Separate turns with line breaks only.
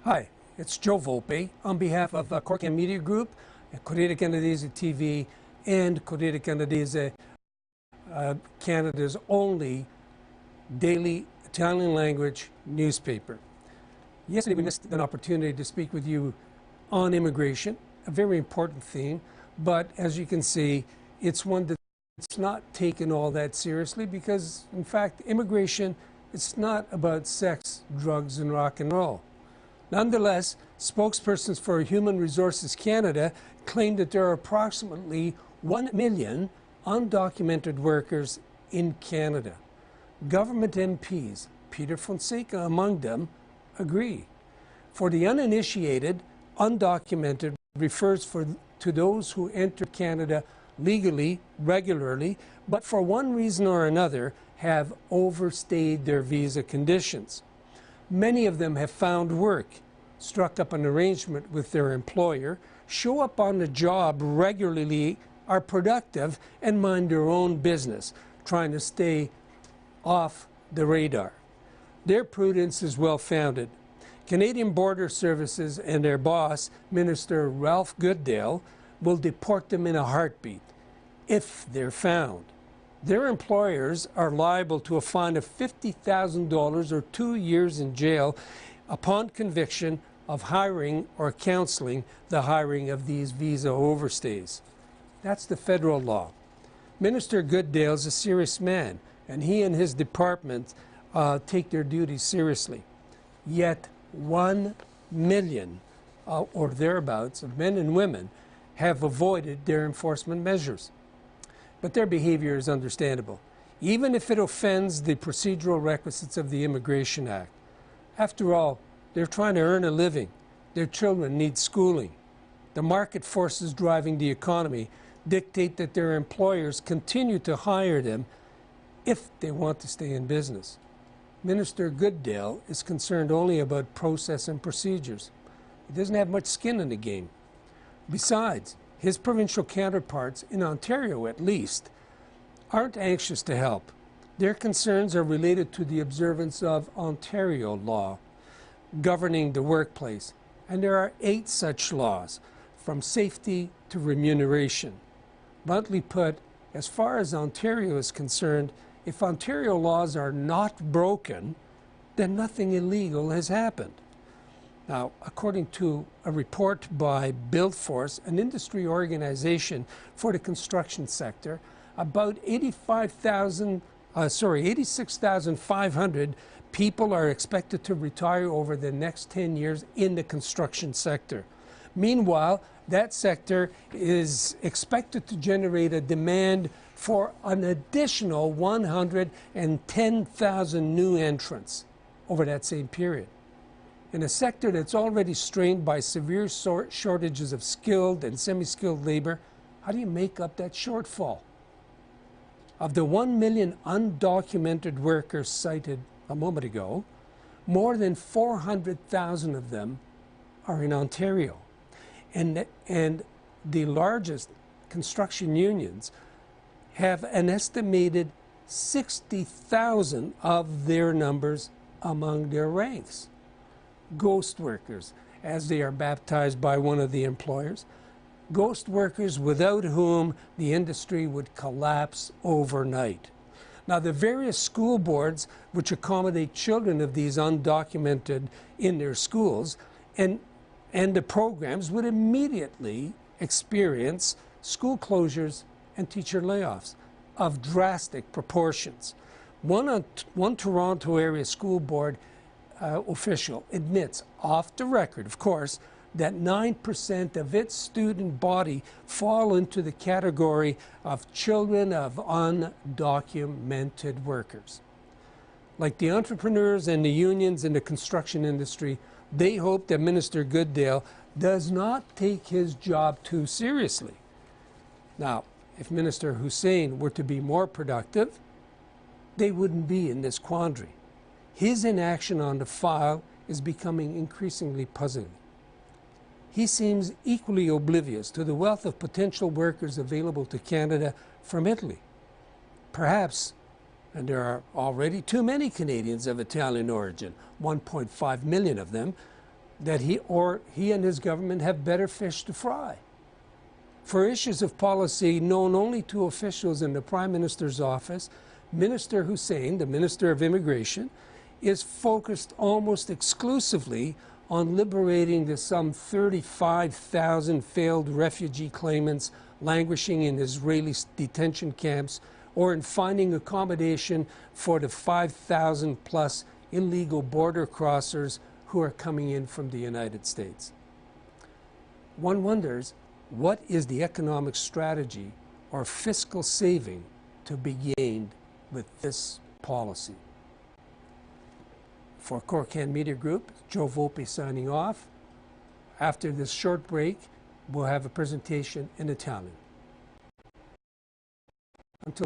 Hi, it's Joe Volpe on behalf of Corcan Media Group, Corriere Canadese TV, and Corriere Canadese, Canada's only daily Italian language newspaper. Yesterday we missed an opportunity to speak with you on immigration, a very important theme, but as you can see, it's one that's not taken all that seriously because, in fact, immigration, it's not about sex, drugs, and rock and roll. Nonetheless, spokespersons for Human Resources Canada claim that there are approximately 1 million undocumented workers in Canada. Government MPs, Peter Fonseca among them, agree. For the uninitiated, undocumented refers to those who enter Canada legally, regularly, but for one reason or another have overstayed their visa conditions. Many of them have found work, struck up an arrangement with their employer, show up on the job regularly, are productive, and mind their own business, trying to stay off the radar. Their prudence is well-founded. Canadian Border Services and their boss, Minister Ralph Goodale, will deport them in a heartbeat if they're found. Their employers are liable to a fine of $50,000 or 2 years in jail upon conviction of hiring or counseling the hiring of these visa overstays. That's the federal law. Minister Goodale is a serious man, and he and his department take their duties seriously. Yet 1 million or thereabouts of men and women have avoided their enforcement measures. But their behavior is understandable, even if it offends the procedural requisites of the Immigration Act. After all, they're trying to earn a living. Their children need schooling. The market forces driving the economy dictate that their employers continue to hire them if they want to stay in business. Minister Goodale is concerned only about process and procedures. He doesn't have much skin in the game. Besides, his provincial counterparts, in Ontario at least, aren't anxious to help. Their concerns are related to the observance of Ontario law governing the workplace, and there are 8 such laws, from safety to remuneration. Bluntly put, as far as Ontario is concerned, if Ontario laws are not broken, then nothing illegal has happened. Now, according to a report by BuildForce, an industry organization for the construction sector, about 86,500 people are expected to retire over the next 10 years in the construction sector. Meanwhile, that sector is expected to generate a demand for an additional 110,000 new entrants over that same period. In a sector that's already strained by severe shortages of skilled and semi-skilled labor, how do you make up that shortfall? Of the 1 million undocumented workers cited a moment ago, more than 400,000 of them are in Ontario. And the largest construction unions have an estimated 60,000 of their numbers among their ranks. Ghost workers, as they are baptized by one of the employers, ghost workers without whom the industry would collapse overnight. Now, the various school boards which accommodate children of these undocumented in their schools and the programs would immediately experience school closures and teacher layoffs of drastic proportions. One Toronto area school board official admits, off the record, of course, that 9% of its student body fall into the category of children of undocumented workers. Like the entrepreneurs and the unions in the construction industry, they hope that Minister Goodale does not take his job too seriously. Now, if Minister Hussein were to be more productive, they wouldn't be in this quandary. His inaction on the file is becoming increasingly puzzling. He seems equally oblivious to the wealth of potential workers available to Canada from Italy. Perhaps, and there are already too many Canadians of Italian origin, 1.5 million of them, that he and his government have better fish to fry. For issues of policy known only to officials in the Prime Minister's office, Minister Hussein, the Minister of Immigration, is focused almost exclusively on liberating the some 35,000 failed refugee claimants languishing in Israeli detention camps, or in finding accommodation for the 5,000 plus illegal border crossers who are coming in from the United States. One wonders, what is the economic strategy or fiscal saving to be gained with this policy? For Corcan Media Group, Joe Volpe signing off. After this short break, we'll have a presentation in Italian. Until